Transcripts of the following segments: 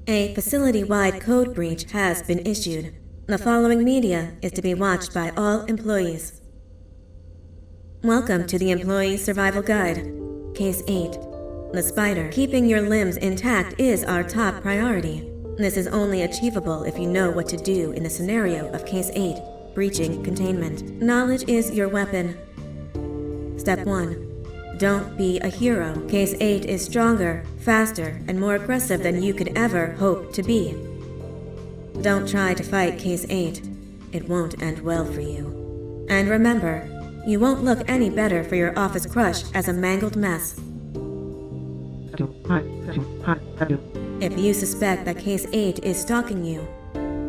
A facility-wide code breach has been issued. The following media is to be watched by all employees. Welcome to the Employee Survival Guide. Case 8. The spider. Keeping your limbs intact is our top priority. This is only achievable if you know what to do in the scenario of Case 8, breaching containment. Knowledge is your weapon. Step 1. Don't be a hero. Case 8 is stronger, faster, and more aggressive than you could ever hope to be. Don't try to fight Case 8. It won't end well for you. And remember, you won't look any better for your office crush as a mangled mess. If you suspect that Case 8 is stalking you,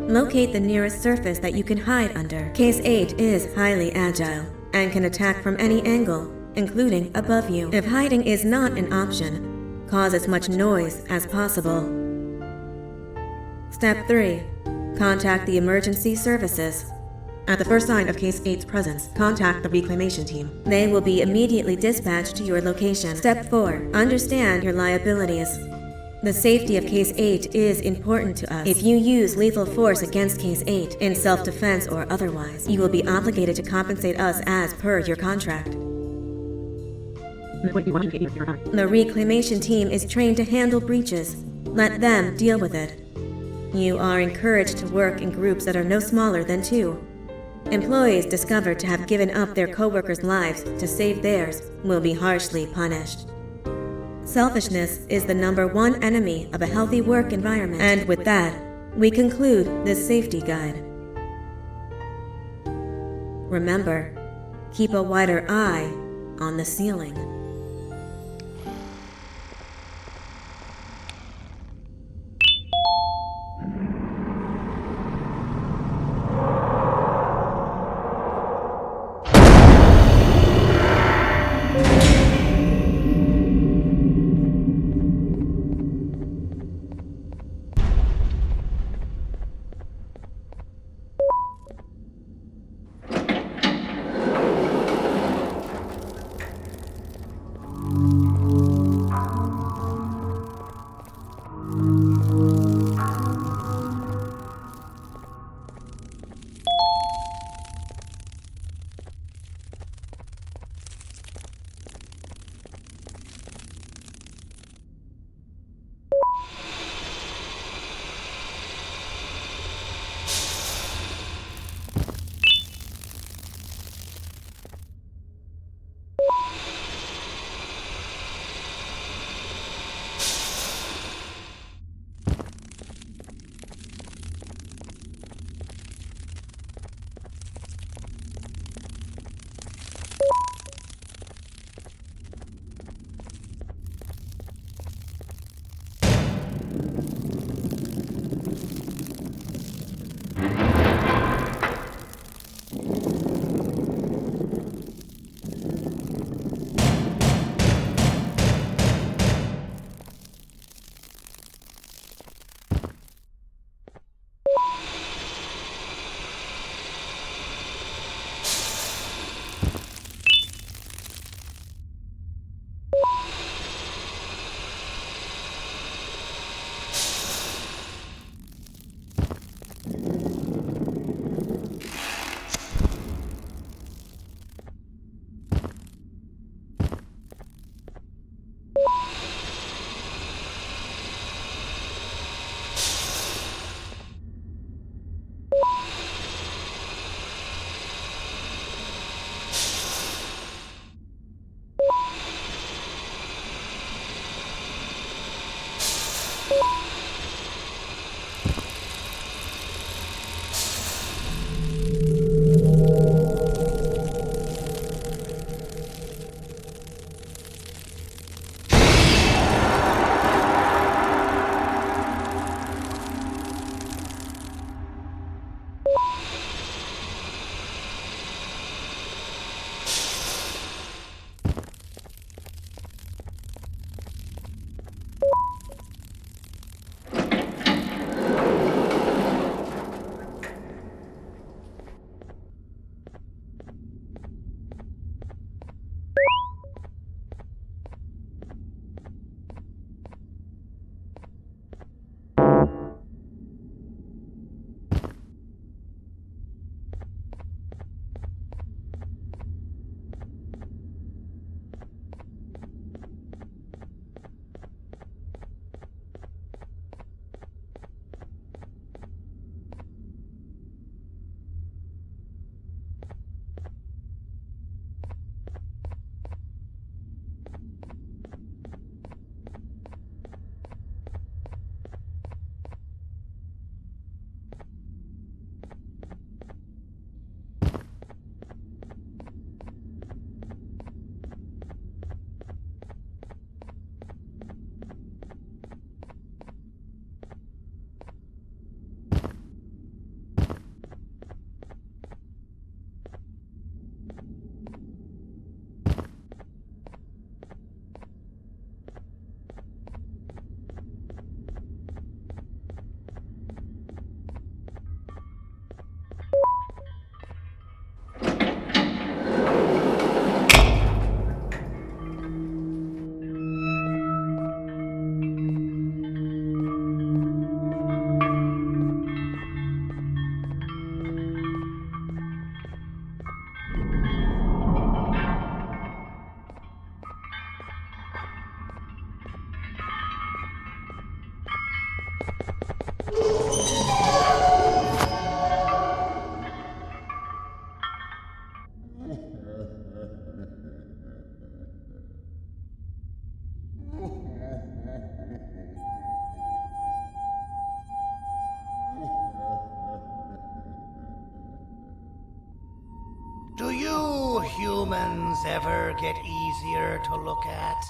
locate the nearest surface that you can hide under. Case 8 is highly agile and can attack from any angle, including above you. If hiding is not an option, cause as much noise as possible. Step 3. Contact the emergency services. At the first sign of Case 8's presence, contact the reclamation team. They will be immediately dispatched to your location. Step 4. Understand your liabilities. The safety of Case 8 is important to us. If you use lethal force against Case 8, in self-defense or otherwise, you will be obligated to compensate us as per your contract. The reclamation team is trained to handle breaches. Let them deal with it. You are encouraged to work in groups that are no smaller than 2. Employees discovered to have given up their co-workers' lives to save theirs will be harshly punished. Selfishness is the #1 enemy of a healthy work environment. And with that, we conclude this safety guide. Remember, keep a wider eye on the ceiling. humans ever get easier to look at?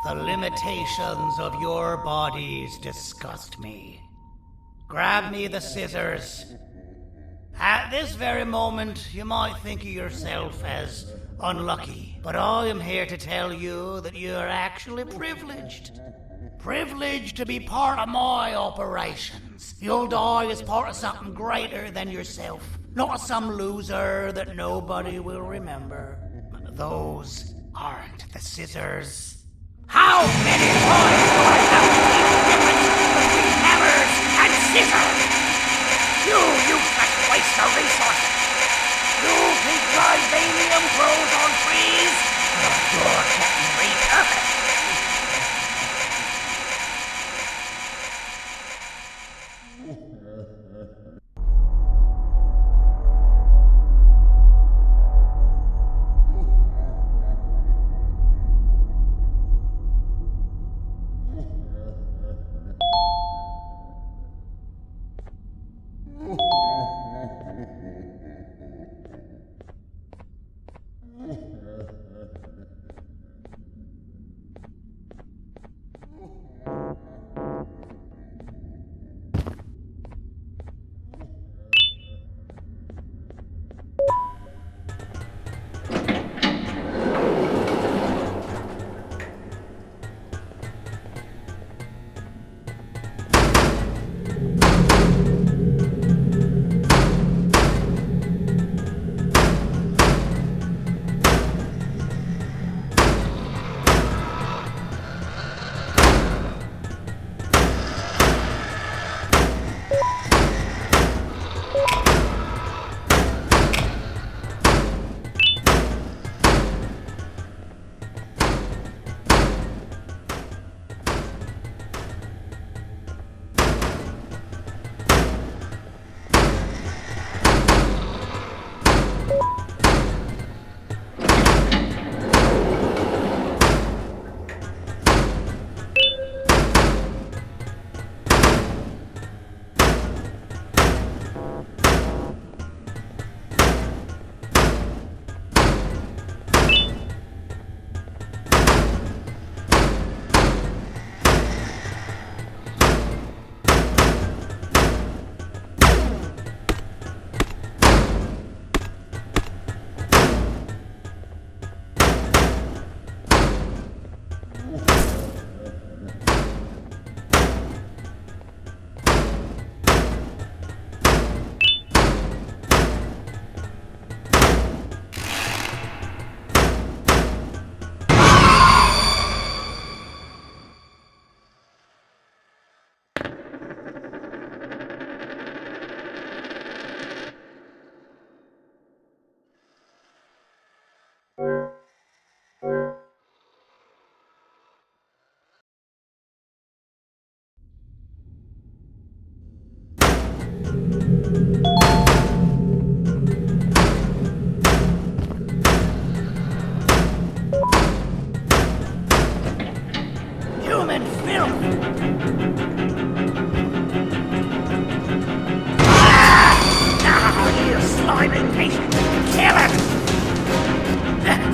The limitations of your bodies disgust me. Grab me the scissors. At this very moment, you might think of yourself as unlucky, but I am here to tell you that you are actually privileged. Privileged to be part of my operations. You'll die as part of something greater than yourself, not as some loser that nobody will remember. Those aren't the scissors. How many times do I have to teach the difference between hammers and scissors? You useless waste of resources! You think vibranium grows on trees? You're getting repurposed!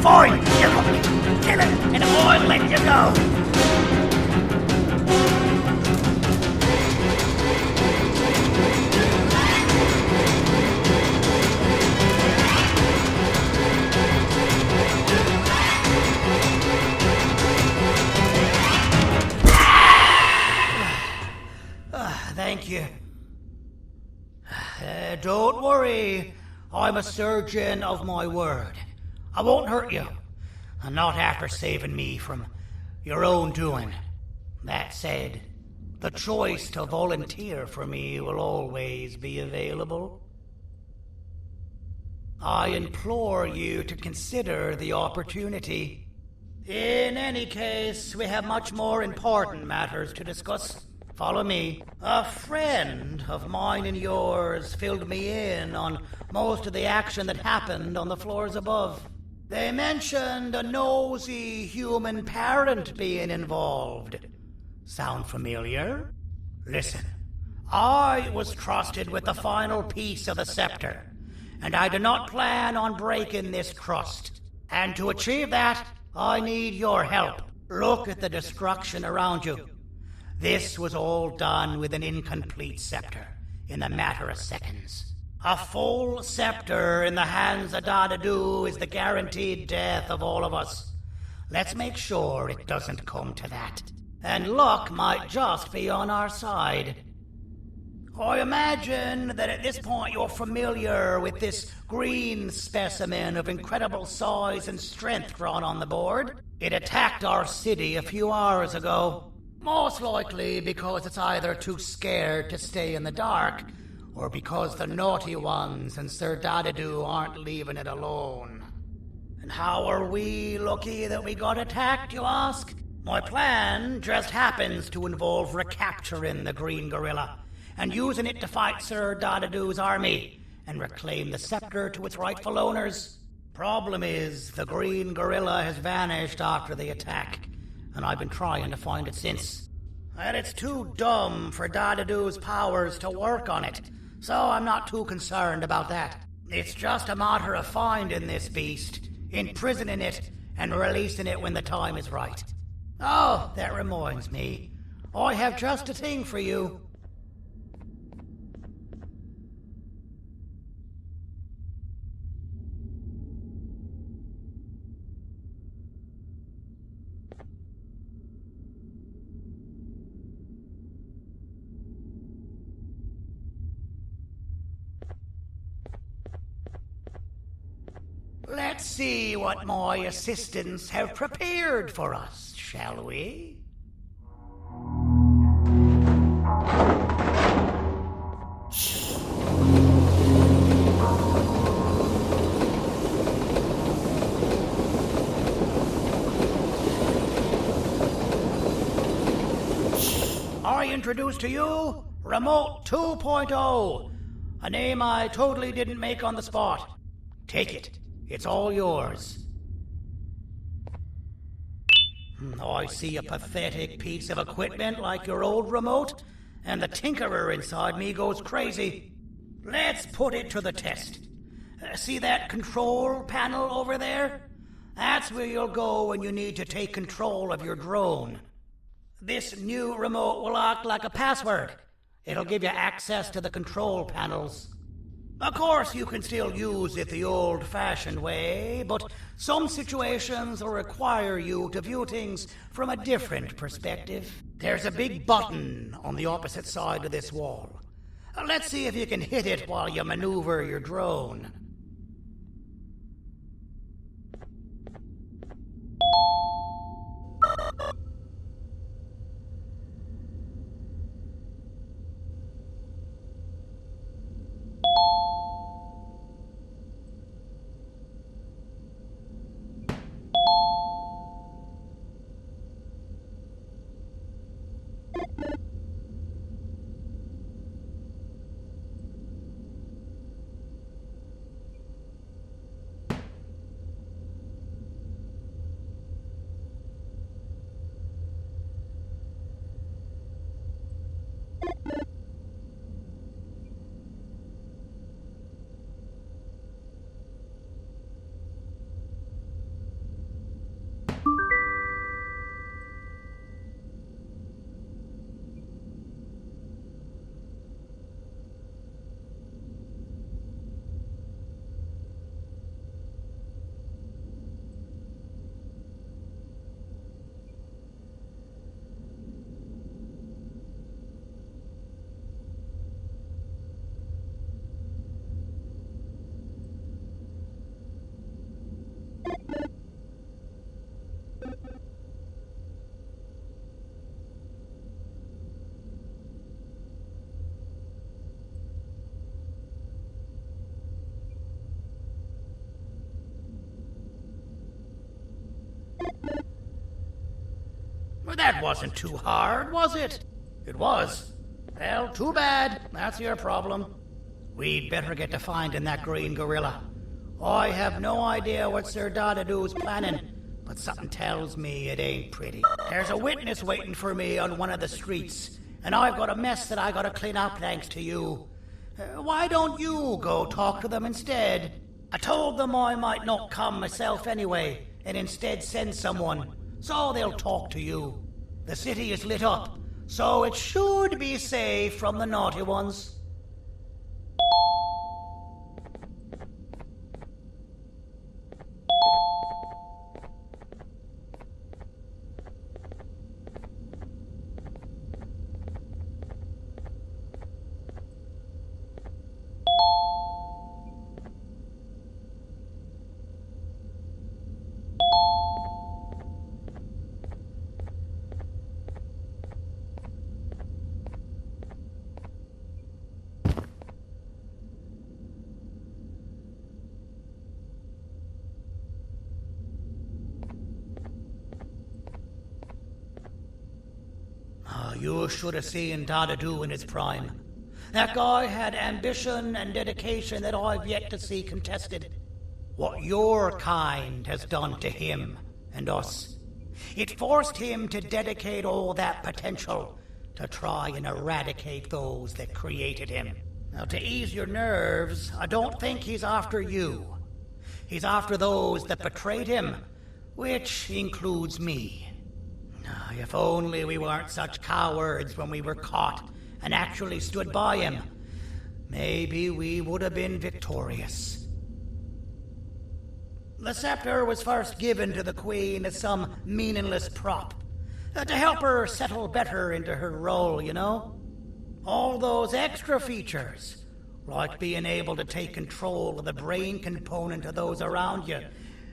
Fine, you kill it, and I'll let you go. Thank you. Don't worry. I'm a surgeon of my word. I won't hurt you. Not after saving me from your own doing. That said, the choice to volunteer for me will always be available. I implore you to consider the opportunity. In any case, we have much more important matters to discuss. Follow me. A friend of mine and yours filled me in on most of the action that happened on the floors above. They mentioned a nosy human parent being involved. Sound familiar? Listen, I was trusted with the final piece of the scepter, and I do not plan on breaking this trust. And to achieve that, I need your help. Look at the destruction around you. This was all done with an incomplete scepter in a matter of seconds. A full scepter in the hands of Dadadu is the guaranteed death of all of us. Let's make sure it doesn't come to that. And luck might just be on our side. I imagine that at this point you're familiar with this green specimen of incredible size and strength drawn on the board. It attacked our city a few hours ago. Most likely because it's either too scared to stay in the dark, or because the naughty ones and Sir Dadadu aren't leaving it alone. And how are we lucky that we got attacked, you ask? My plan just happens to involve recapturing the green gorilla and using it to fight Sir Dadadu's army and reclaim the scepter to its rightful owners. Problem is, the green gorilla has vanished after the attack, and I've been trying to find it since. And it's too dumb for Dadadu's powers to work on it, so I'm not too concerned about that. It's just a matter of finding this beast, imprisoning it, and releasing it when the time is right. Oh, that reminds me. I have just a thing for you. Let's see what my assistants have prepared for us, shall we? I introduce to you Remote 2.0, a name I totally didn't make on the spot. Take it. It's all yours. I see a pathetic piece of equipment like your old remote, and the tinkerer inside me goes crazy. Let's put it to the test. See that control panel over there? That's where you'll go when you need to take control of your drone. This new remote will act like a password. It'll give you access to the control panels. Of course, you can still use it the old-fashioned way, but some situations will require you to view things from a different perspective. There's a big button on the opposite side of this wall. Let's see if you can hit it while you maneuver your drone. Well, that wasn't too hard, was it? It was. Well, too bad. That's your problem. We'd better get to finding that green gorilla. I have no idea what Sir Dadadu's planning, but something tells me it ain't pretty. There's a witness waiting for me on one of the streets, and I've got a mess that I gotta clean up thanks to you. Why don't you go talk to them instead? I told them I might not come myself anyway, and instead send someone, so they'll talk to you. The city is lit up, so it should be safe from the naughty ones. You should have seen Dadadu in his prime. That guy had ambition and dedication that I've yet to see contested. What your kind has done to him and us. It forced him to dedicate all that potential to try and eradicate those that created him. Now, to ease your nerves, I don't think he's after you. He's after those that betrayed him, which includes me. If only we weren't such cowards when we were caught and actually stood by him, maybe we would have been victorious. The scepter was first given to the Queen as some meaningless prop, to help her settle better into her role, you know? All those extra features, like being able to take control of the brain component of those around you,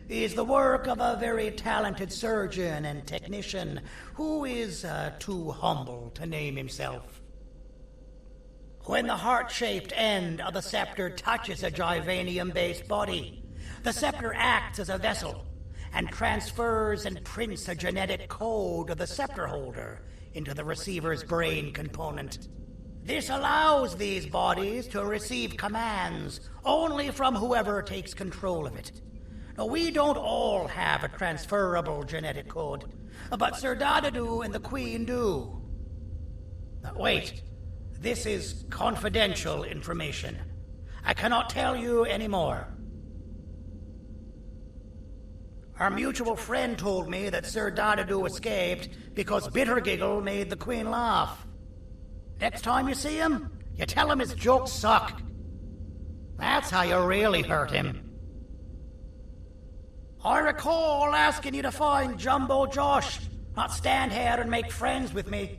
is the work of a very talented surgeon and technician who is too humble to name himself. When the heart-shaped end of the scepter touches a Givanium-based body, the scepter acts as a vessel and transfers and prints a genetic code of the scepter holder into the receiver's brain component. This allows these bodies to receive commands only from whoever takes control of it. Now, we don't all have a transferable genetic code, but Sir Dadadu and the Queen do. Now, wait, this is confidential information. I cannot tell you any more. Our mutual friend told me that Sir Dadadu escaped because Bittergiggle made the Queen laugh. Next time you see him, you tell him his jokes suck. That's how you really hurt him. I recall asking you to find Jumbo Josh, not stand here and make friends with me.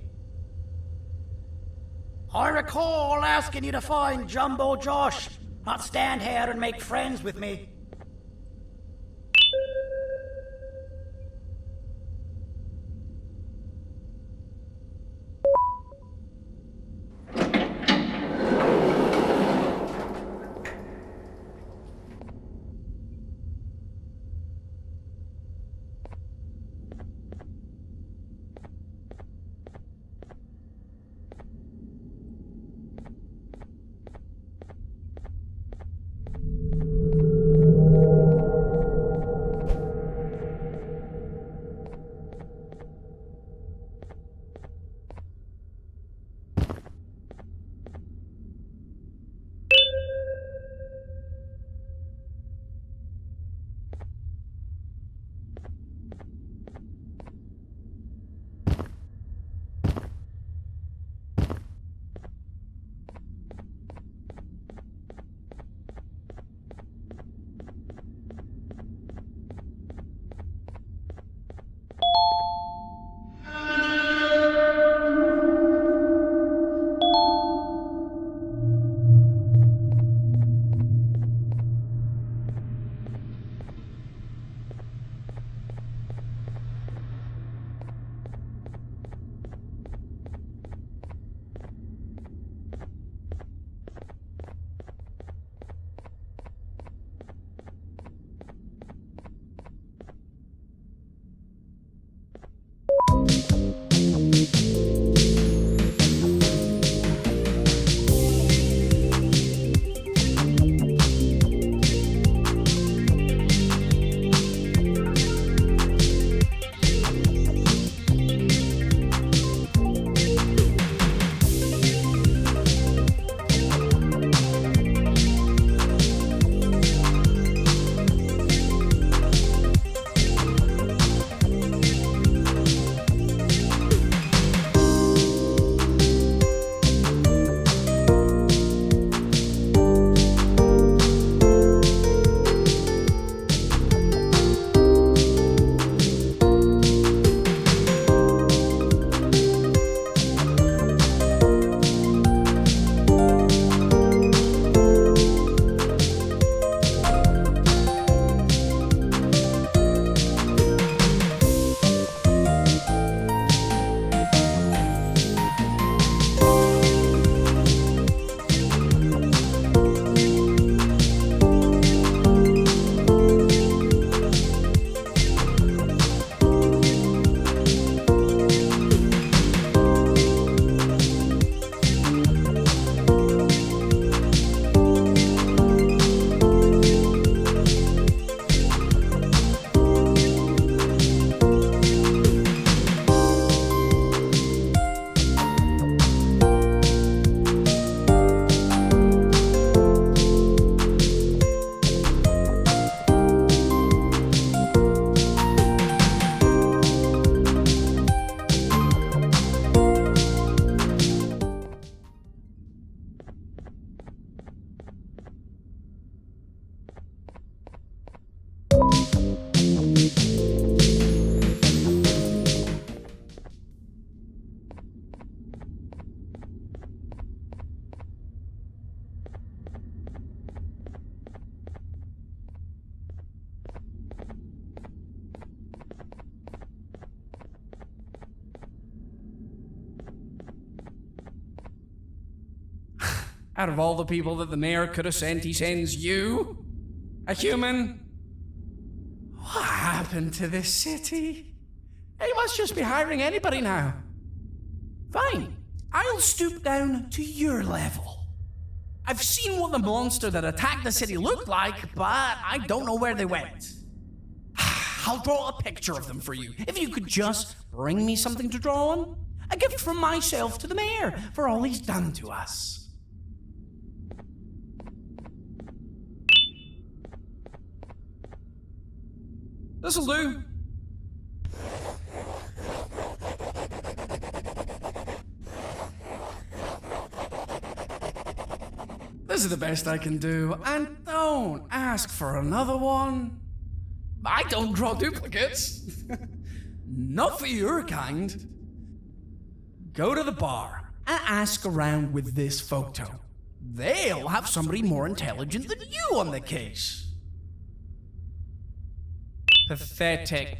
I recall asking you to find Jumbo Josh, not stand here and make friends with me. Out of all the people that the mayor could have sent, he sends you? A human? What happened to this city? He must just be hiring anybody now. Fine, I'll stoop down to your level. I've seen what the monster that attacked the city looked like, but I don't know where they went. I'll draw a picture of them for you, if you could just bring me something to draw on. A gift from myself to the mayor for all he's done to us. This'll do. This is the best I can do, and don't ask for another one. I don't draw duplicates. Not for your kind. Go to the bar and ask around with this photo. They'll have somebody more intelligent than you on the case. Pathetic.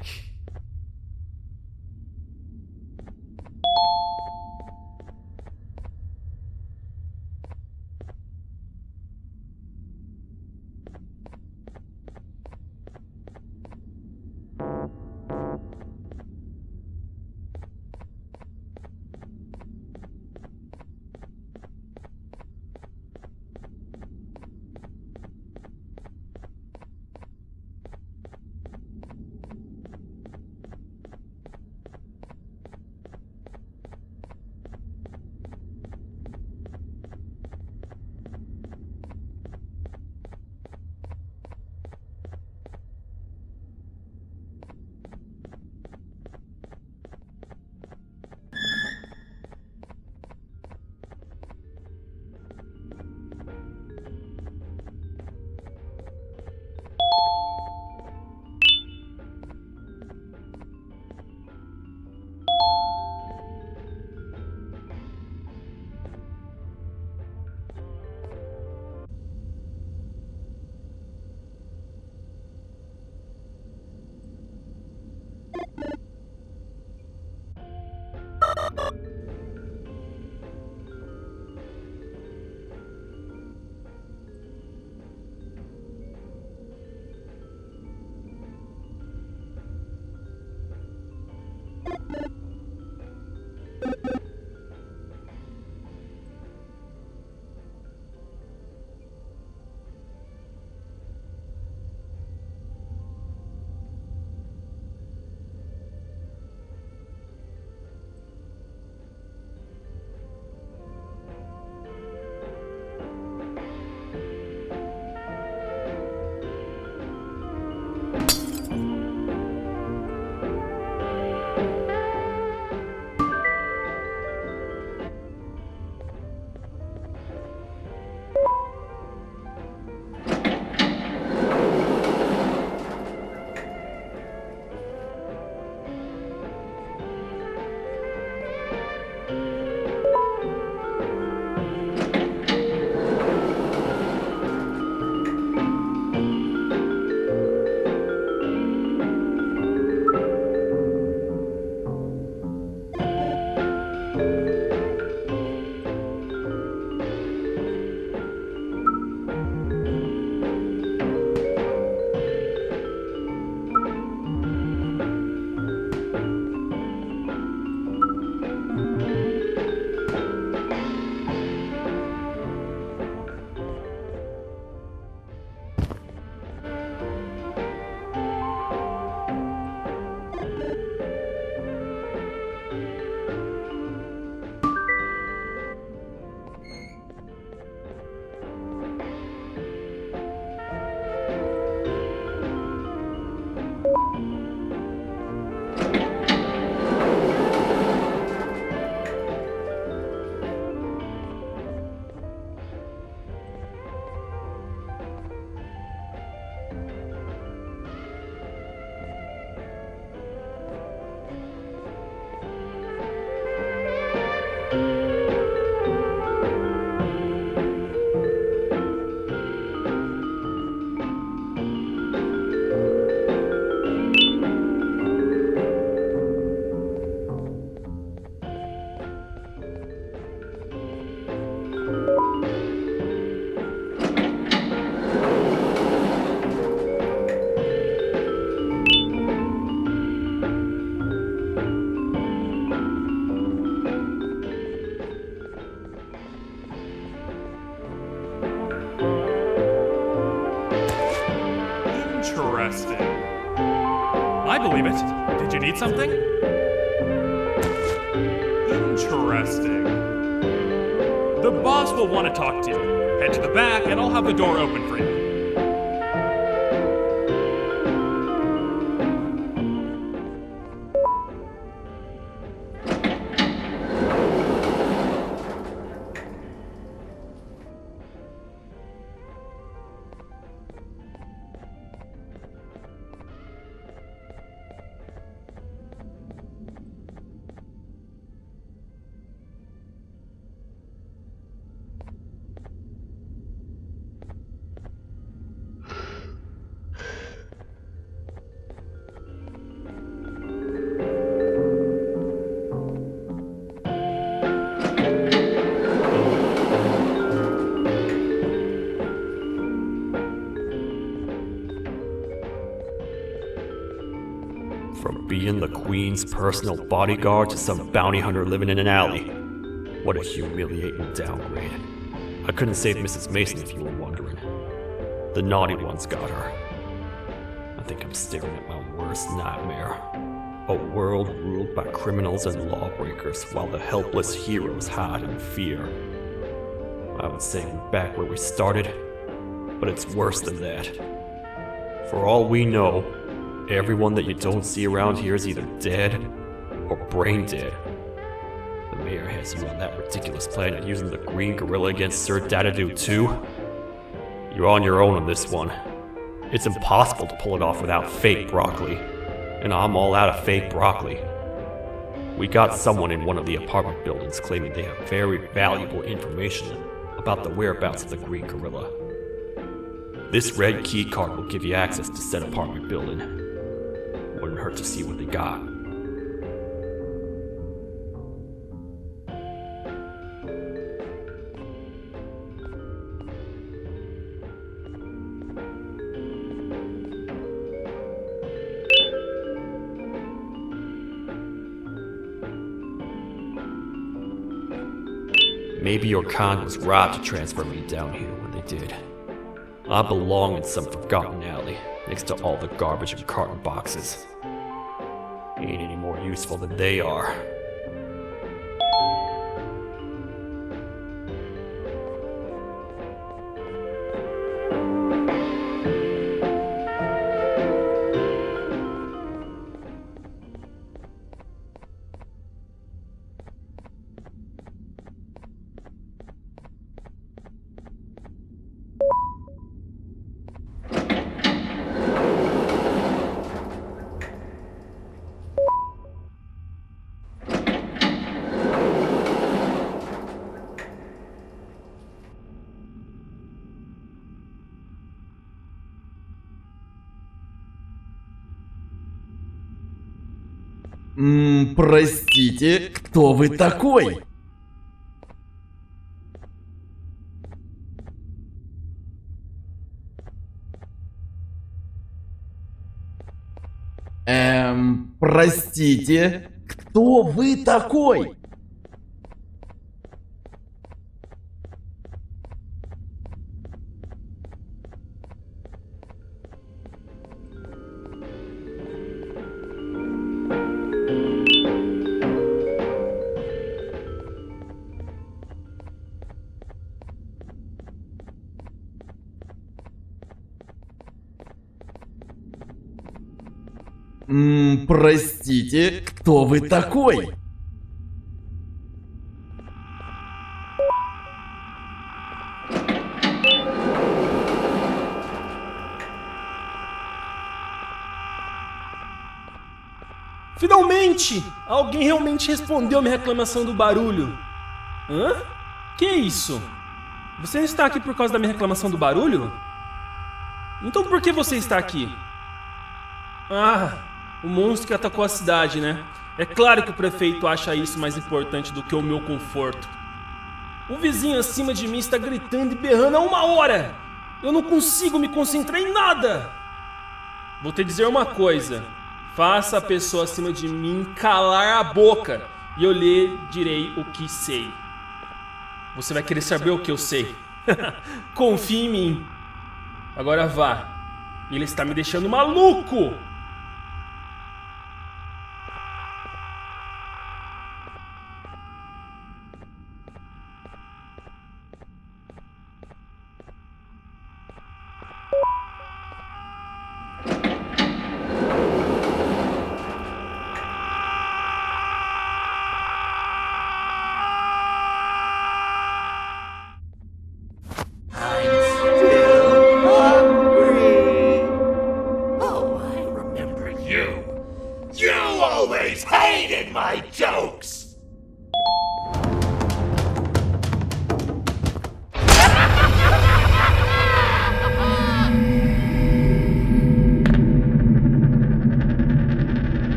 Interesting. I believe it. Did you need something? Interesting. The boss will want to talk to you. Head to the back and I'll have the door open for you. From being the Queen's personal bodyguard to some bounty hunter living in an alley. What a humiliating downgrade. I couldn't save Mrs. Mason if you were wondering. The naughty ones got her. I think I'm staring at my worst nightmare. A world ruled by criminals and lawbreakers while the helpless heroes hide in fear. I would say we're back where we started, but it's worse than that. For all we know, everyone that you don't see around here is either dead or brain dead. The mayor has you on that ridiculous plan of using the green gorilla against Sir Dadadoo too. You're on your own on this one. It's impossible to pull it off without fake broccoli, and I'm all out of fake broccoli. We got someone in one of the apartment buildings claiming they have very valuable information about the whereabouts of the green gorilla. This red key card will give you access to said apartment building. Wouldn't hurt to see what they got. Maybe your kind was right to transfer me down here when they did. I belong in some forgotten alley, next to all the garbage and carton boxes. Ain't any more useful than they are. Простите, кто вы такой? Простите, кто вы такой? Простите, кто вы такой? Finalmente! Alguém realmente respondeu a minha reclamação do barulho. Hã? Que isso? Você não está aqui por causa da minha reclamação do barulho? Então por que você está aqui? Ah, o monstro que atacou a cidade, né? É claro que o prefeito acha isso mais importante do que o meu conforto. O vizinho acima de mim está gritando e berrando há 1 hora! Eu não consigo me concentrar em nada! Vou te dizer uma coisa. Faça a pessoa acima de mim calar a boca e eu lhe direi o que sei. Você vai querer saber o que eu sei. Confie em mim. Agora vá. Ele está me deixando maluco!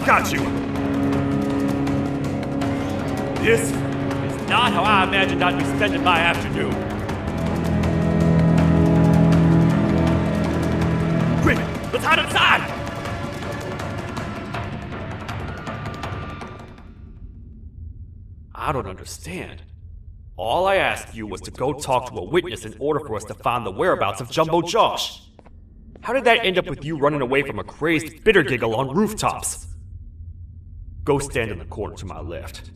Got you. This is not how I imagined I'd be spending my afternoon. Quick, let's hide inside! I don't understand. All I asked you was to go talk to a witness in order for us to find the whereabouts of Jumbo Josh. How did that end up with you running away from a crazed bitter giggle on rooftops? Go stand in the corner to my left,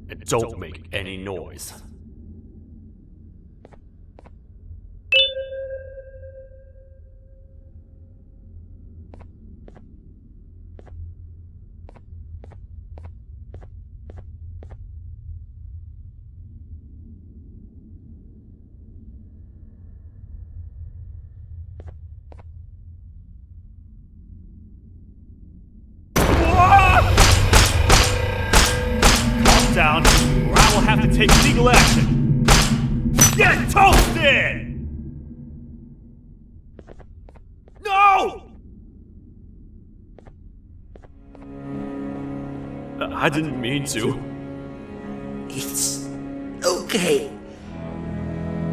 and don't make any noise. Down, or I will have to take legal action. Get toasted! No! I didn't mean to. It's okay.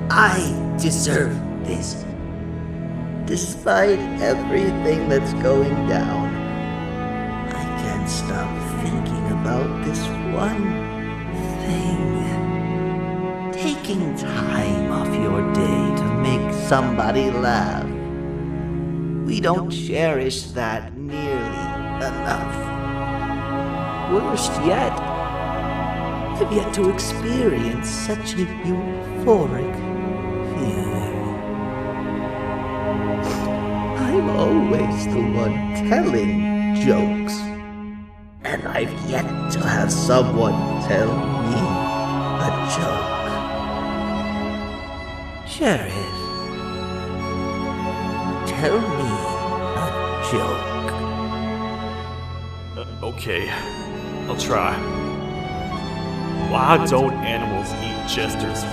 I deserve this. Despite everything that's going down, I can't stop thinking about this one thing. Taking time off your day to make somebody laugh. We don't cherish that nearly enough. Worst yet, I've yet to experience such a euphoric feeling. I'm always the one telling jokes, and I've yet to have someone tell me a joke. Sheriff, tell me a joke. Okay, I'll try. Why don't animals eat jesters?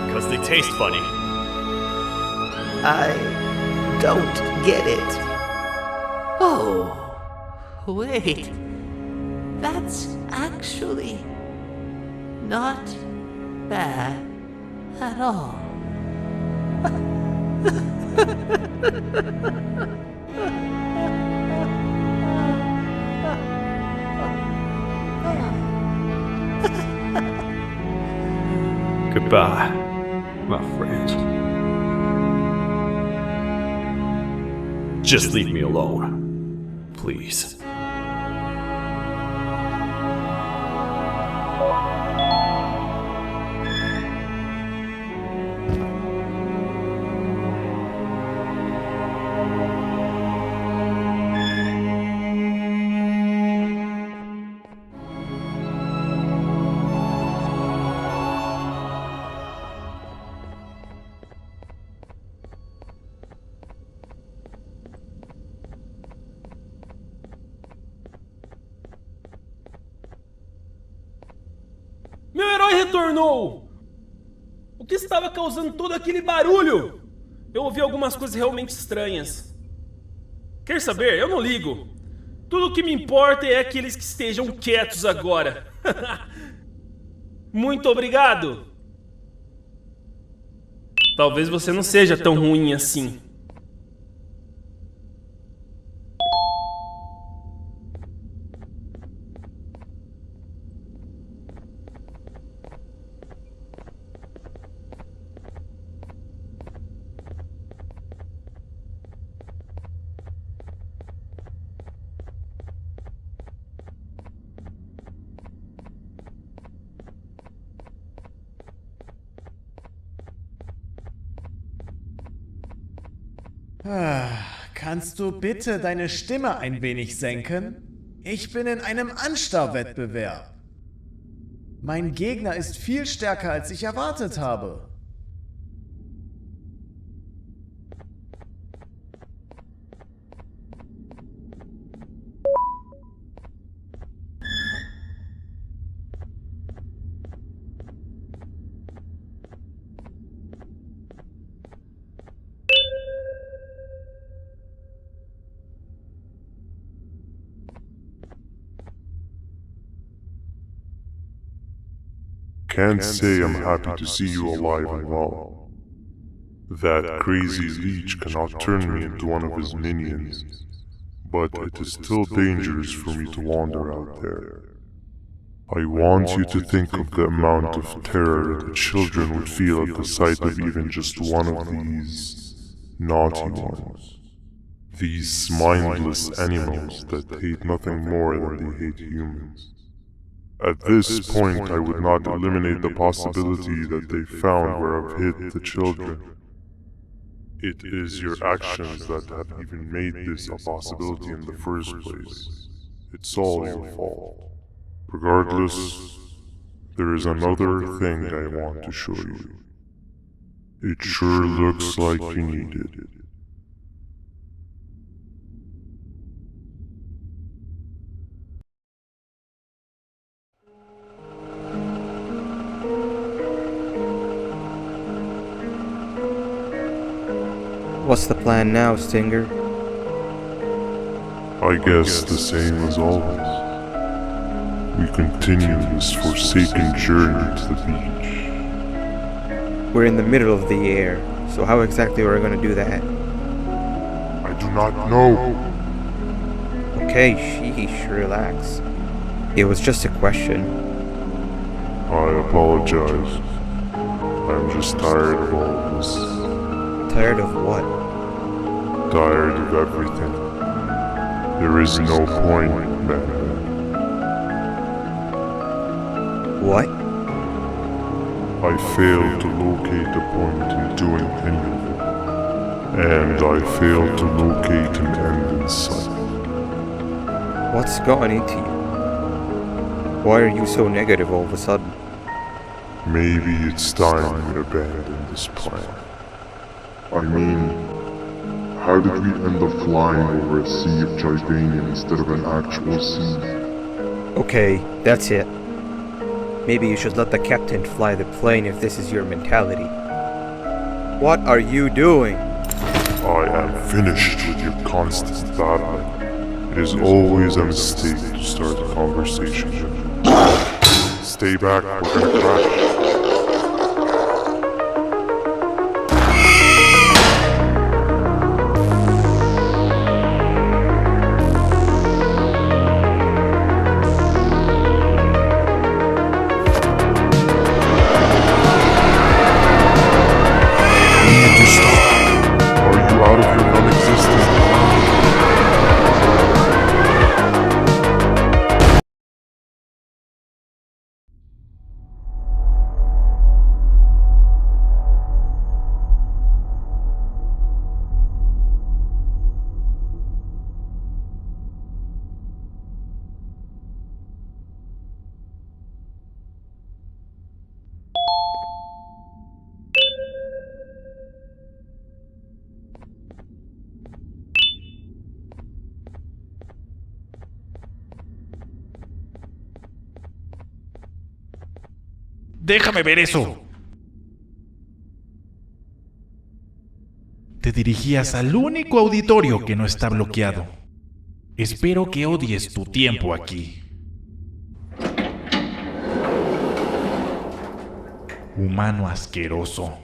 Because they taste funny. I don't get it. Oh, wait. That's actually not bad at all. Goodbye, my friend. Just leave me alone, please. retornou? O que estava causando todo aquele barulho? Eu ouvi algumas coisas realmente estranhas. Quer saber? Eu não ligo. Tudo o que me importa é aqueles que estejam quietos agora. Muito obrigado. Talvez você não seja tão ruim assim. Kannst du bitte deine Stimme ein wenig senken? Ich bin in einem Anstarrwettbewerb. Mein Gegner ist viel stärker, als ich erwartet habe. Can't say I'm happy to see you alive and well. That crazy leech cannot turn me into one of his minions, but it is still dangerous for me to wander out there. I want you to think of the amount of terror the children would feel at the sight of even just one of these naughty ones. These mindless animals that hate nothing more than they hate humans. At this point, I would not eliminate the possibility that they found where I've hid the children. It is your actions that have even made this a possibility in the first place. It's all your fault. Regardless, there is another thing I want to show you. It sure looks like you need it. What's the plan now, Stinger? I guess the same as always. We continue this forsaken journey to the beach. We're in the middle of the air, so how exactly are we going to do that? I do not know. Okay, sheesh, relax. It was just a question. I apologize. I'm just tired of all of this. Tired of what? Tired of everything. There is no point, Banban. What? I failed to locate a point in doing anything. And I failed to locate an end in sight. What's gotten into you? Why are you so negative all of a sudden? Maybe it's time we abandon this plan. I mean, how did we end up flying over a sea of Jordanian instead of an actual sea? Okay, that's it. Maybe you should let the captain fly the plane if this is your mentality. What are you doing? I am finished with your constant battling. It is always a mistake to start a conversation. Stay back, we're gonna crash. Déjame ver eso. Te dirigías al único auditorio que no está bloqueado. Espero que odies tu tiempo aquí. Humano asqueroso.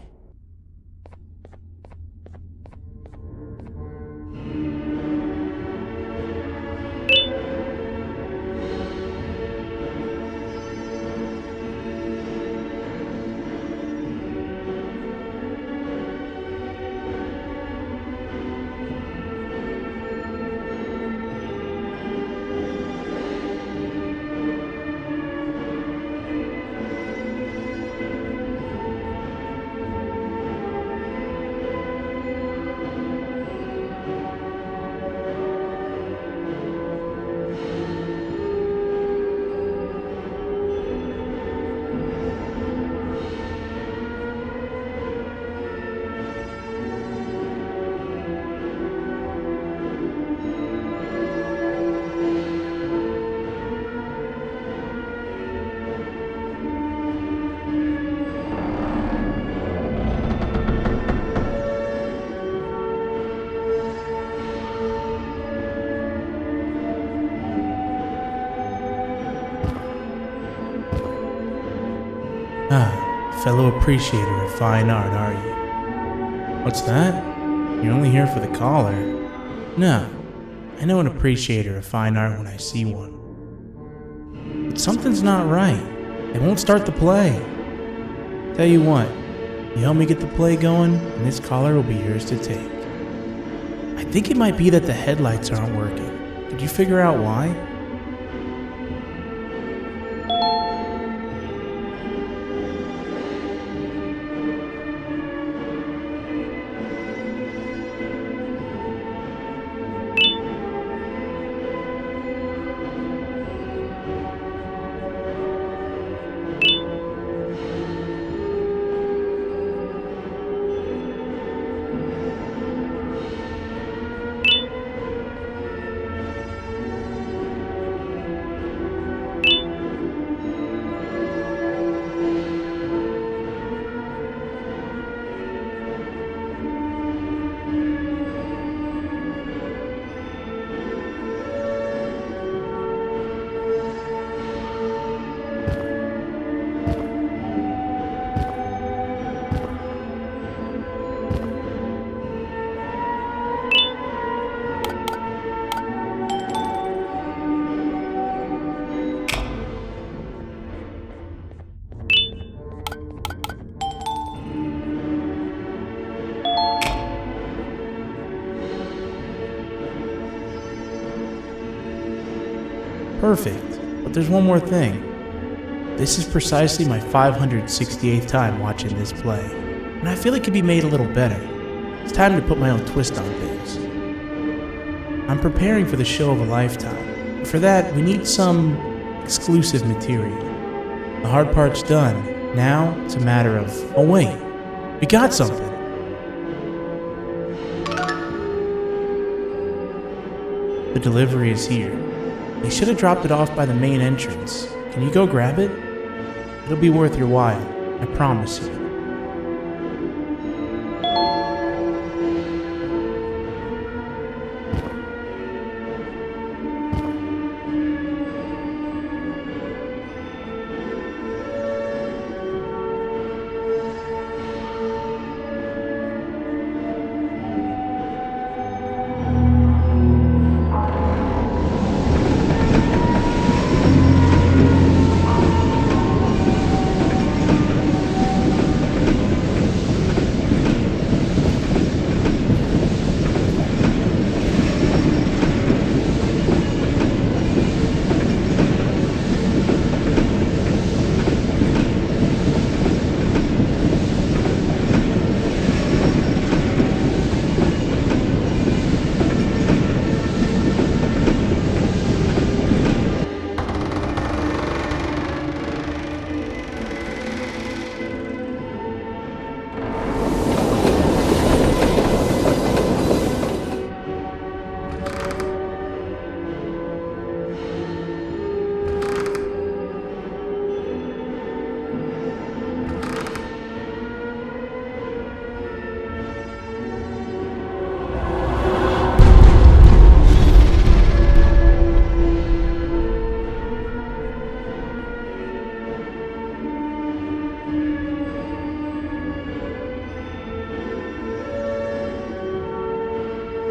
Fellow appreciator of fine art, are you? What's that? You're only here for the collar? No, I know an appreciator of fine art when I see one. But something's not right. They won't start the play. Tell you what, you help me get the play going, and this collar will be yours to take. I think it might be that the headlights aren't working. Did you figure out why? Perfect, but there's one more thing. This is precisely my 568th time watching this play, and I feel it could be made a little better. It's time to put my own twist on things. I'm preparing for the show of a lifetime. For that, we need some exclusive material. The hard part's done. Now, it's a matter of, oh wait, we got something. The delivery is here. They should have dropped it off by the main entrance. Can you go grab it? It'll be worth your while, I promise you.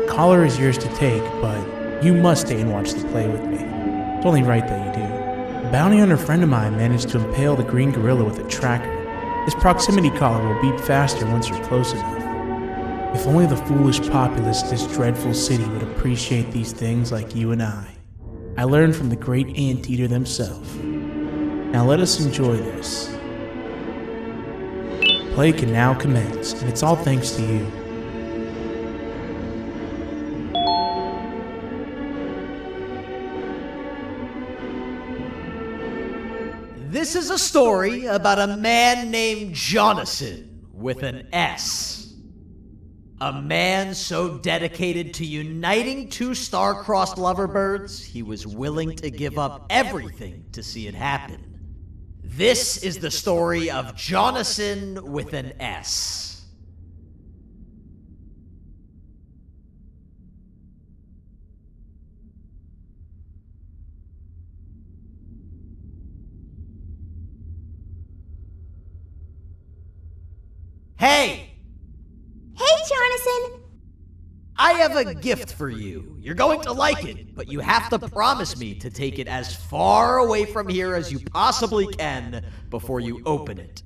The collar is yours to take, but you must stay and watch the play with me. It's only right that you do. A bounty hunter friend of mine managed to impale the green gorilla with a tracker. This proximity collar will beep faster once you're close enough. If only the foolish populace of this dreadful city would appreciate these things like you and I. I learned from the great anteater themselves. Now let us enjoy this. Play can now commence, and it's all thanks to you. This is a story about a man named Jonathan with an S. A man so dedicated to uniting two star-crossed loverbirds, he was willing to give up everything to see it happen. This is the story of Jonathan with an S. Hey! Hey, Jonathan! I have a gift for you. You're going to like it, but you have to promise me to take it as far away from here as you possibly can before you open it.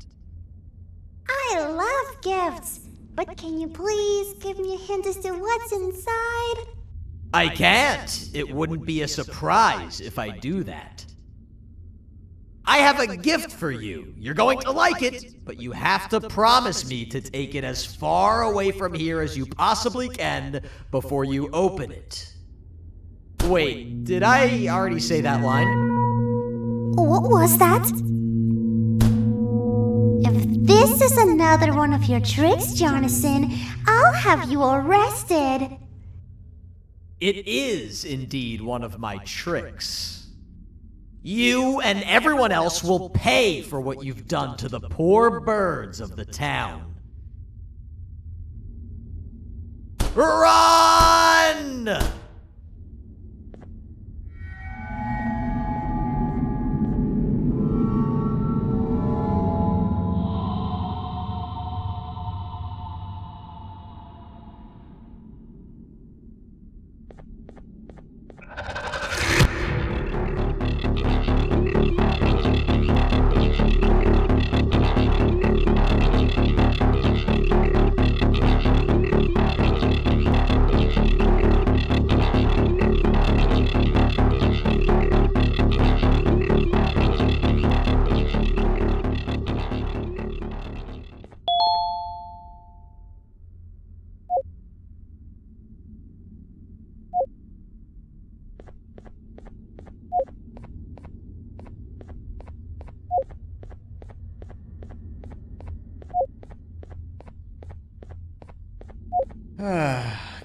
I love gifts, but can you please give me a hint as to what's inside? I can't. It wouldn't be a surprise if I do that. I have a gift for you. You're going to like it, but you have to promise me to take it as far away from here as you possibly can before you open it. Wait, did I already say that line? What was that? If this is another one of your tricks, Jonathan, I'll have you arrested. It is indeed one of my tricks. You and everyone else will pay for what you've done to the poor birds of the town. Run!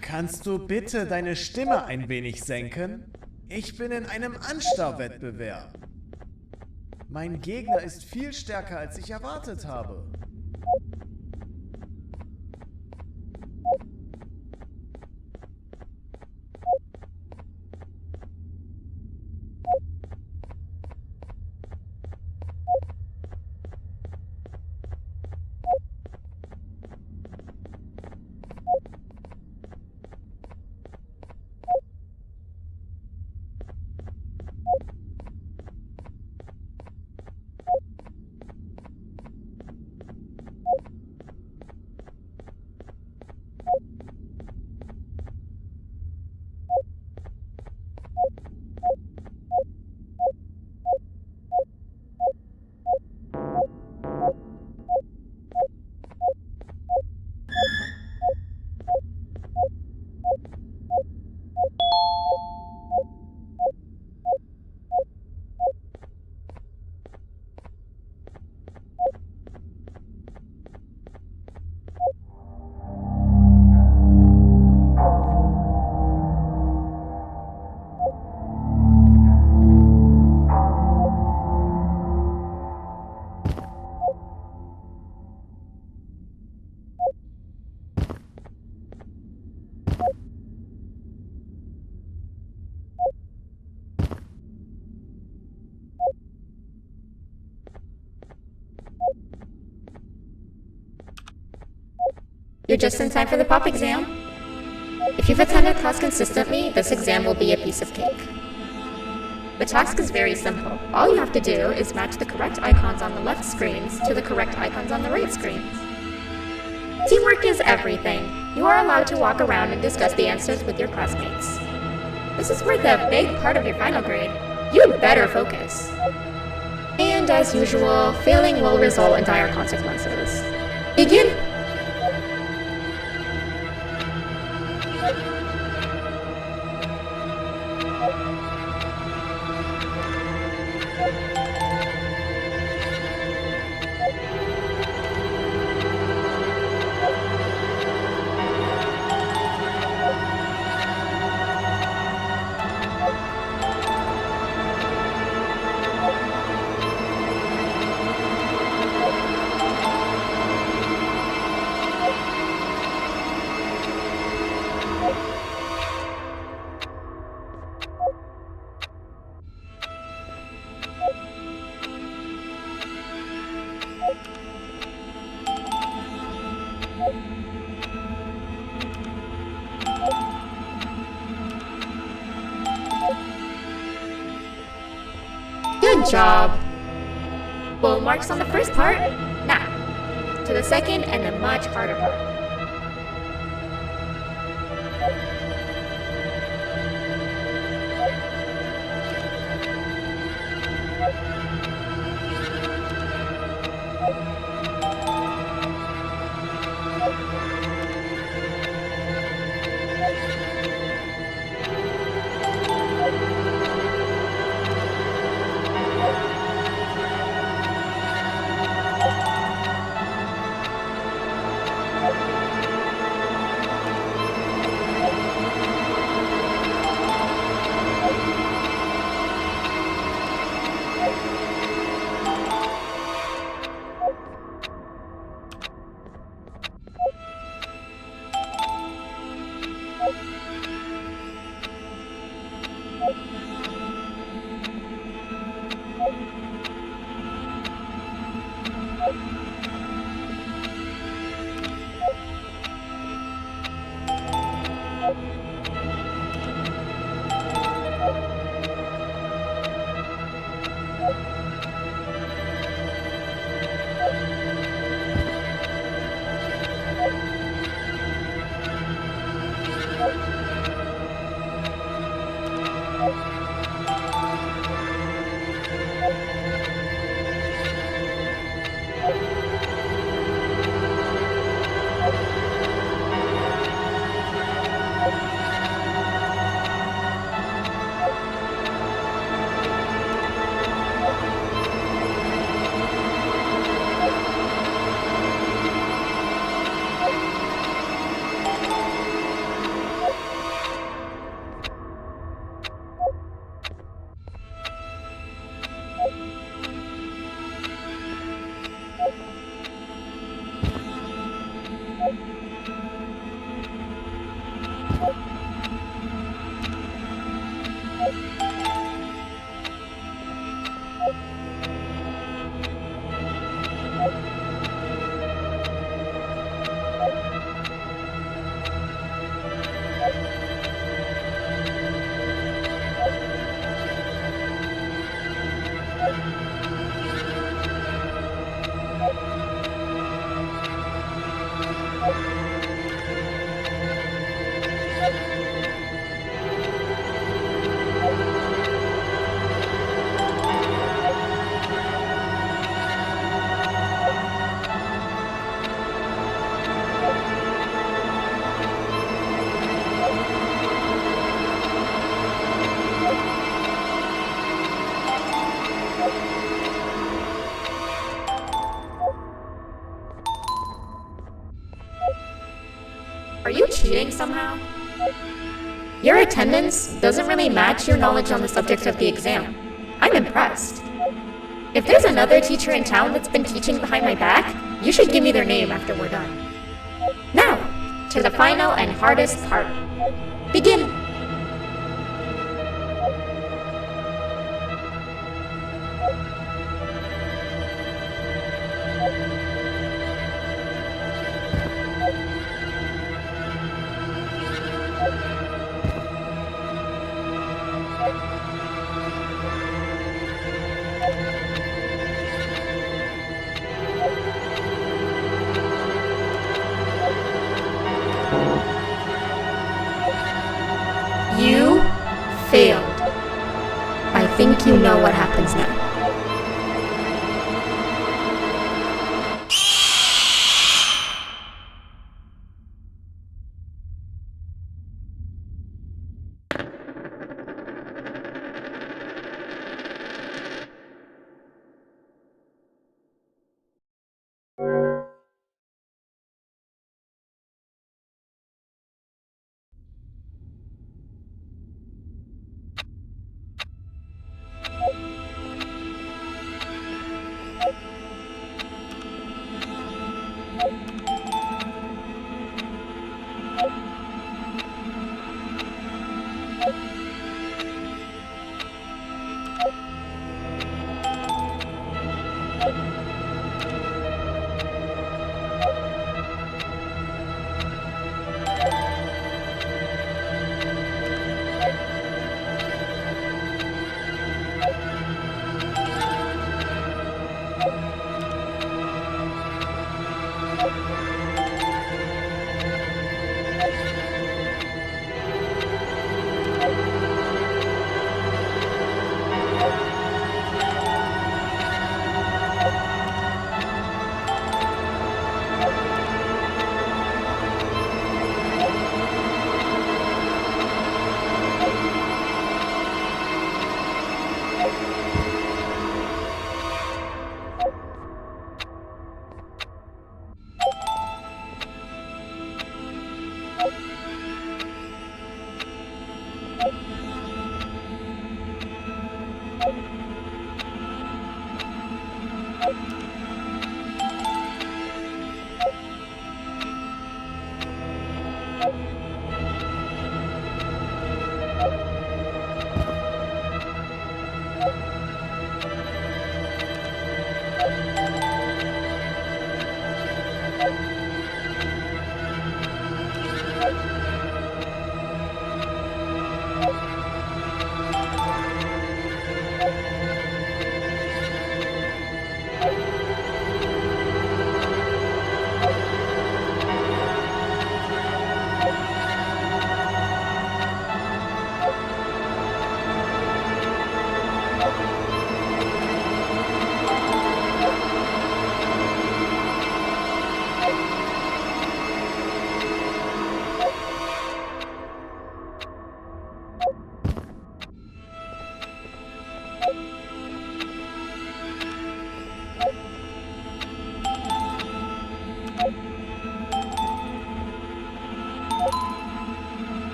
Kannst du bitte deine Stimme ein wenig senken? Ich bin in einem Anstarrwettbewerb. Mein Gegner ist viel stärker, als ich erwartet habe. You're just in time for the pop exam. If you've attended class consistently, this exam will be a piece of cake. The task is very simple. All you have to do is match the correct icons on the left screens to the correct icons on the right screens. Teamwork is everything. You are allowed to walk around and discuss the answers with your classmates. This is worth a big part of your final grade. You'd better focus. And as usual, failing will result in dire consequences. Begin! Good job! Full marks on the first part. Now, to the second and the much harder part. Are you cheating somehow? Your attendance doesn't really match your knowledge on the subject of the exam. I'm impressed. If there's another teacher in town that's been teaching behind my back, you should give me their name after we're done. Now, to the final and hardest part. Begin! you know what happens now.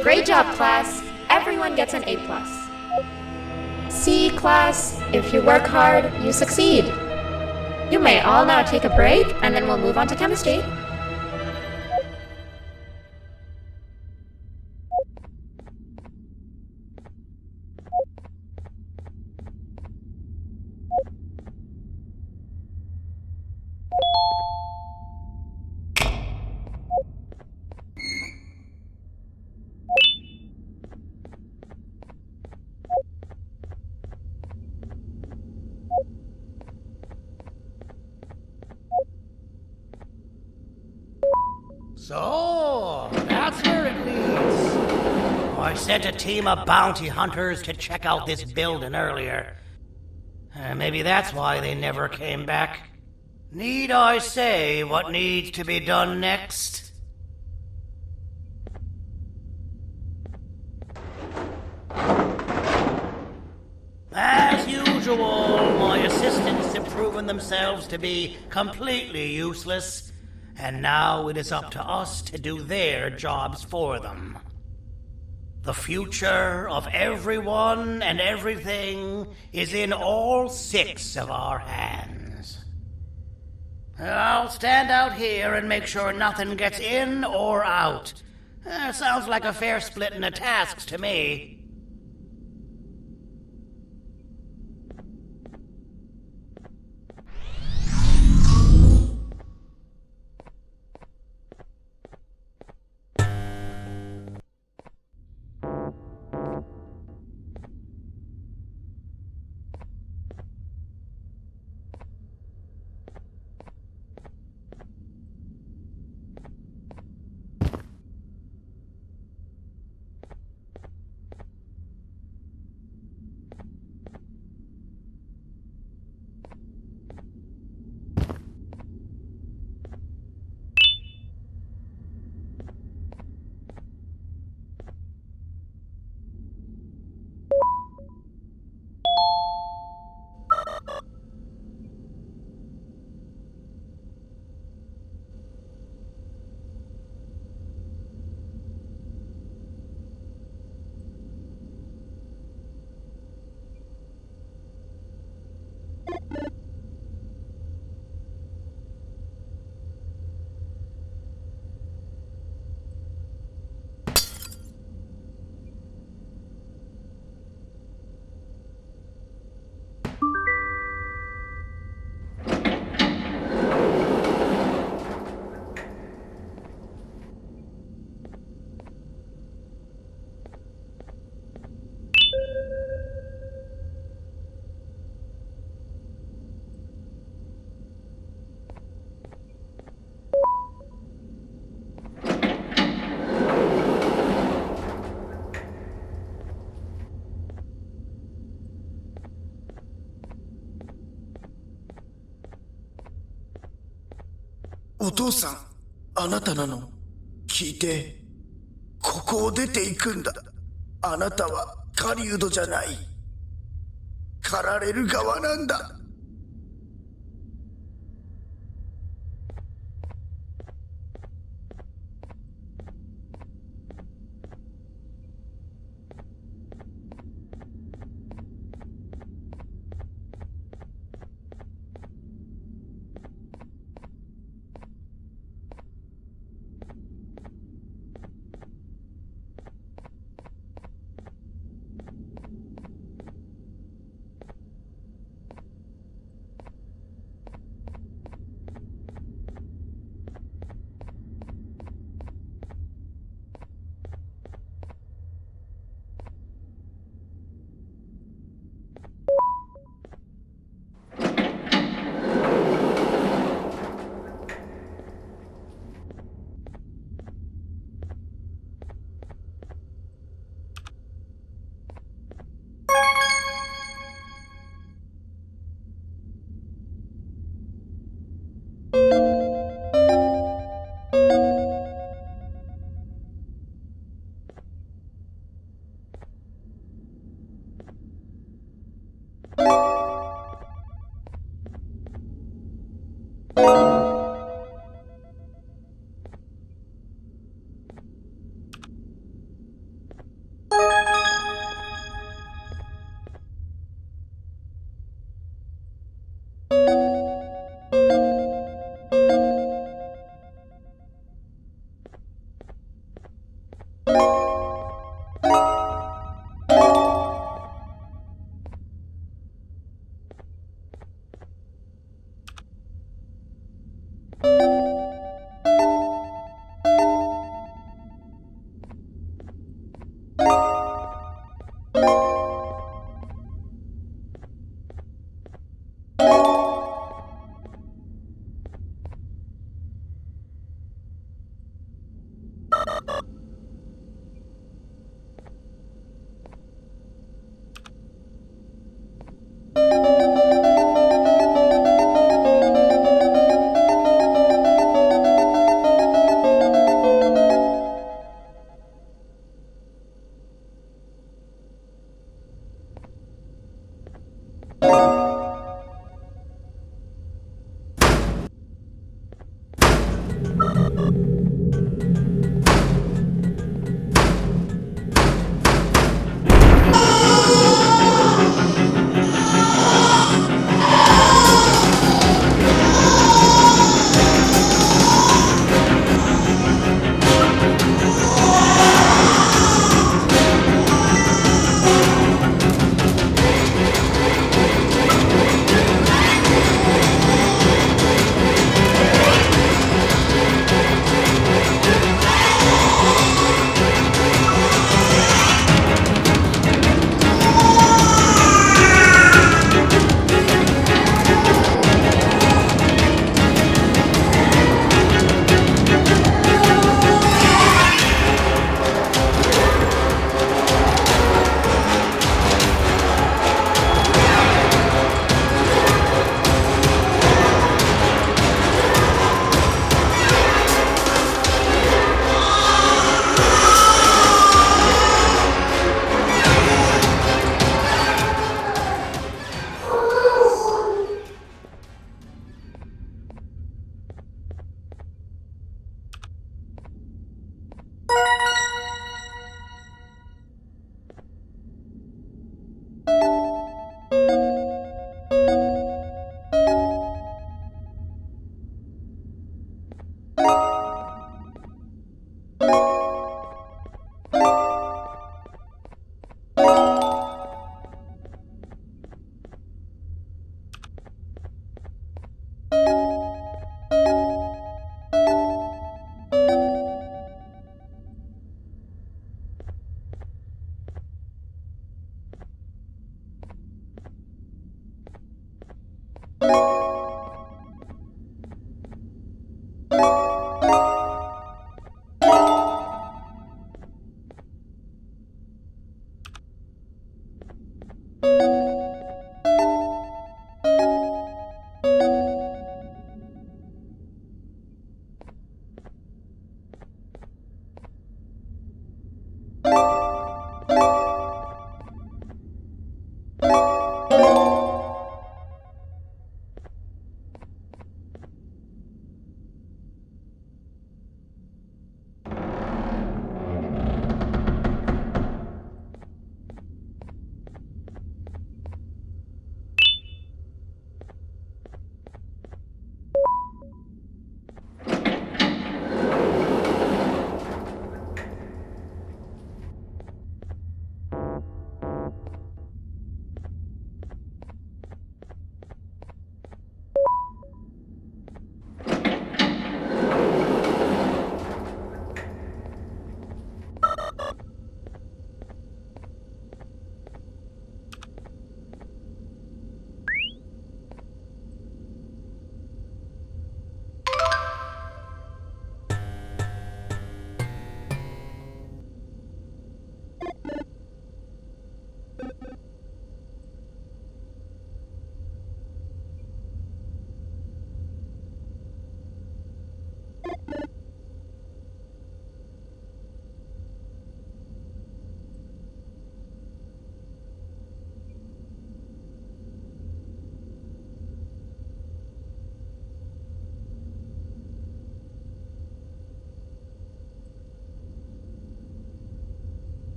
Great job, class. Everyone gets an A+. C, class, if you work hard, you succeed. You may all now take a break, and then we'll move on to chemistry. So, that's where it leads. I sent a team of bounty hunters to check out this building earlier. Maybe that's why they never came back. Need I say what needs to be done next? As usual, my assistants have proven themselves to be completely useless. And now it is up to us to do their jobs for them. The future of everyone and everything is in all 6 of our hands. I'll stand out here and make sure nothing gets in or out. Sounds like a fair splitting of tasks to me. お父さん、あなたなの。聞いて。ここを出ていくんだ。あなたは狩人じゃない。狩られる側なんだ。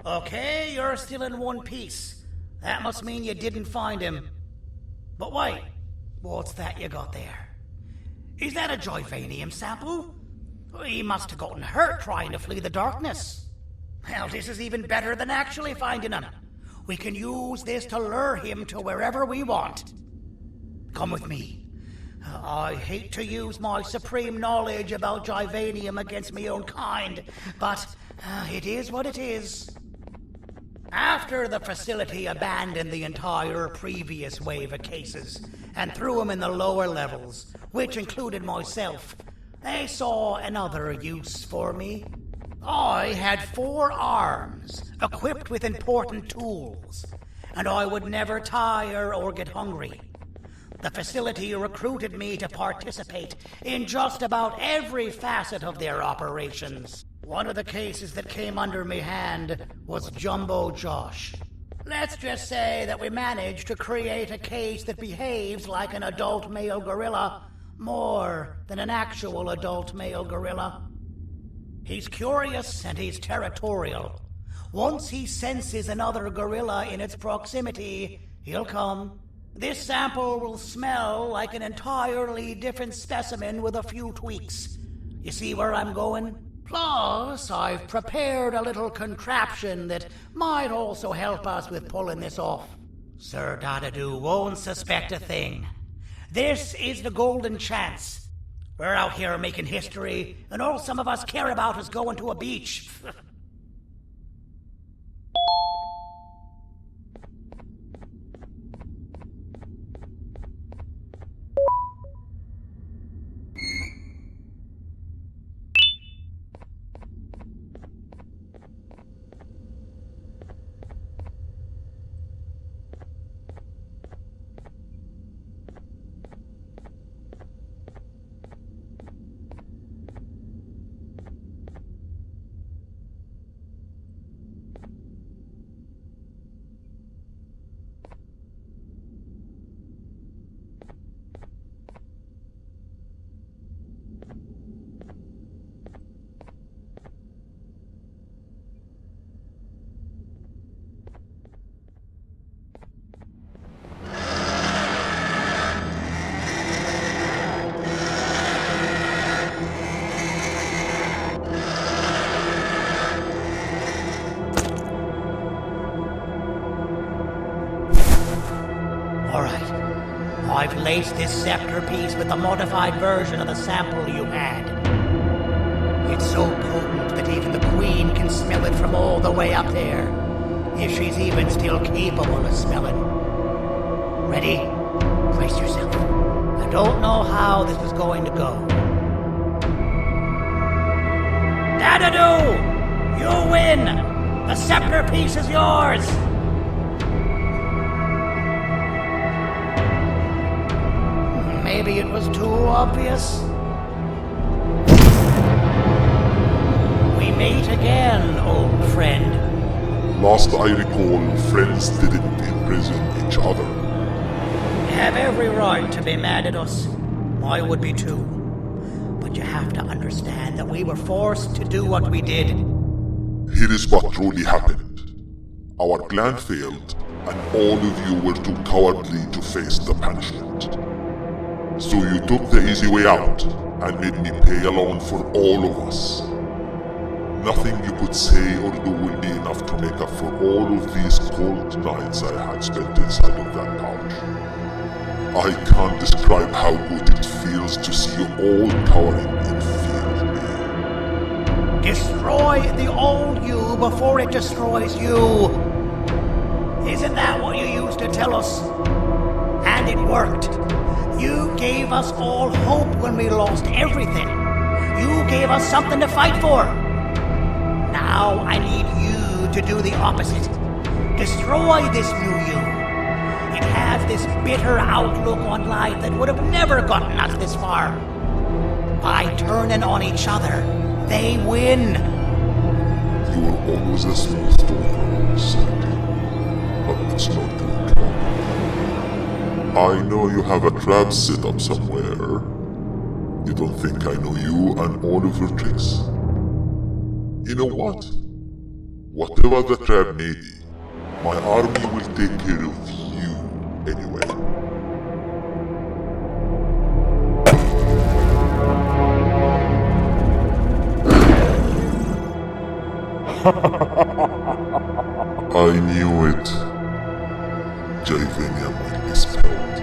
Okay, you're still in one piece. That must mean you didn't find him. But wait, what's that you got there? Is that a Joyvanium sample? He must have gotten hurt trying to flee the darkness. Well, this is even better than actually finding him. We can use this to lure him to wherever we want. Come with me. I hate to use my supreme knowledge about Joyvanium against my own kind, but it is what it is. After the facility abandoned the entire previous wave of cases and threw them in the lower levels, which included myself, they saw another use for me. I had 4 arms, equipped with important tools, and I would never tire or get hungry. The facility recruited me to participate in just about every facet of their operations. One of the cases that came under me hand was Jumbo Josh. Let's just say that we managed to create a case that behaves like an adult male gorilla, more than an actual adult male gorilla. He's curious and he's territorial. Once he senses another gorilla in its proximity, he'll come. This sample will smell like an entirely different specimen with a few tweaks. You see where I'm going? Plus, I've prepared a little contraption that might also help us with pulling this off. Sir Dadadoo won't suspect a thing. This is the golden chance. We're out here making history, and all some of us care about is going to a beach. I've laced this scepter piece with the modified version of the sample you had. It's so potent that even the Queen can smell it from all the way up there, if she's even still capable of smelling. Ready? Brace yourself. I don't know how this is going to go. Dadadoo! You win! The scepter piece is yours! Maybe it was too obvious. We meet again, old friend. Last I recall, friends didn't imprison each other. You have every right to be mad at us. I would be too. But you have to understand that we were forced to do what we did. Here is what truly happened. Our clan failed, and all of you were too cowardly to face the punishment. So you took the easy way out, and made me pay alone for all of us. Nothing you could say or do will be enough to make up for all of these cold nights I had spent inside of that couch. I can't describe how good it feels to see you all cowering in fear of me. Destroy the old you before it destroys you. Isn't that what you used to tell us? And it worked. You gave us all hope when we lost everything. You gave us something to fight for. Now I need you to do the opposite. Destroy this new you. It has this bitter outlook on life that would have never gotten us this far. By turning on each other, they win. You were always a smooth talker, Sandy. But it's not good. I know you have a trap set up somewhere. You don't think I know you and all of your tricks? You know what? Whatever the trap may be, my army will take care of you anyway. I knew it. Javenia might be spelled.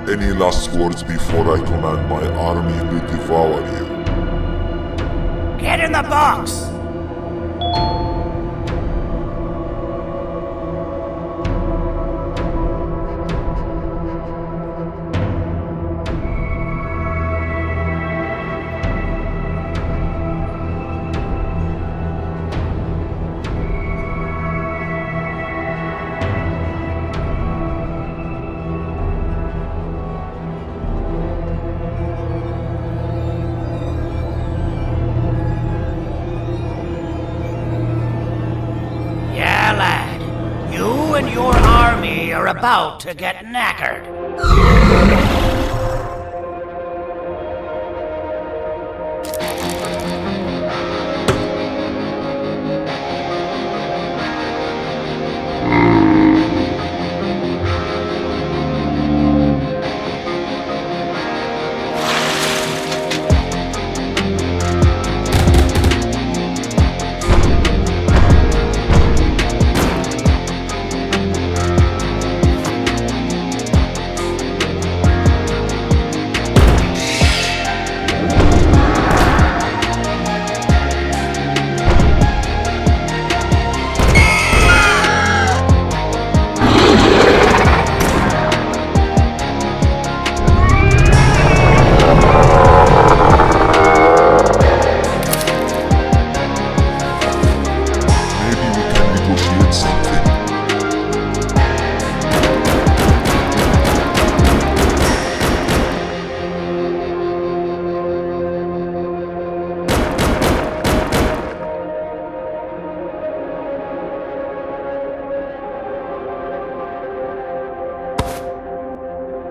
Any last words before I command my army to devour you? Get in the box! About to get knackered.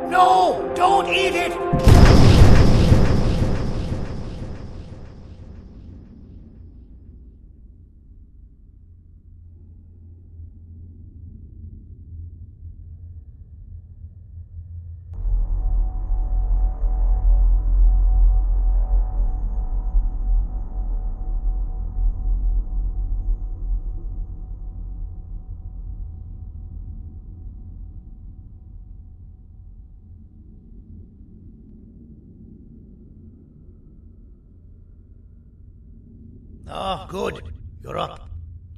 No! Don't eat it! Oh, good. You're up.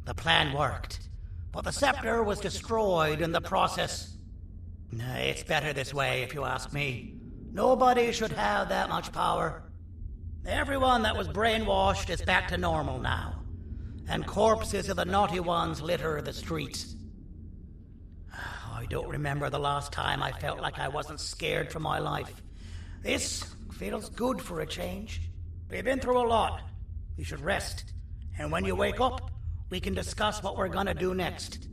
The plan worked. But the scepter was destroyed in the process. It's better this way, if you ask me. Nobody should have that much power. Everyone that was brainwashed is back to normal now. And corpses of the naughty ones litter the streets. I don't remember the last time I felt like I wasn't scared for my life. This feels good for a change. We've been through a lot. You should rest. And when you wake up, we can discuss what we're gonna do next.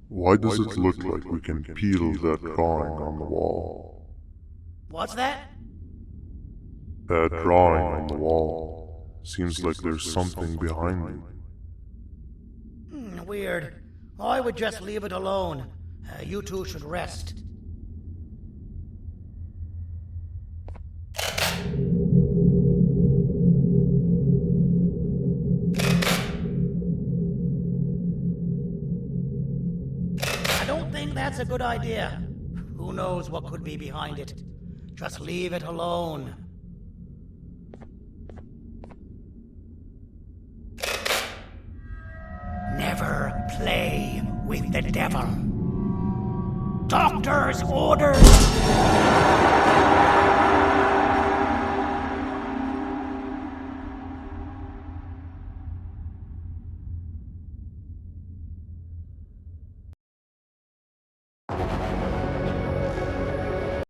Why does it look like we can peel that drawing on the wall? What's that? That drawing on the wall. Seems like there's something behind it. Weird. I would just leave it alone. You two should rest. That's a good idea. Who knows what could be behind it? Just leave it alone. Never play with the devil. Doctor's orders!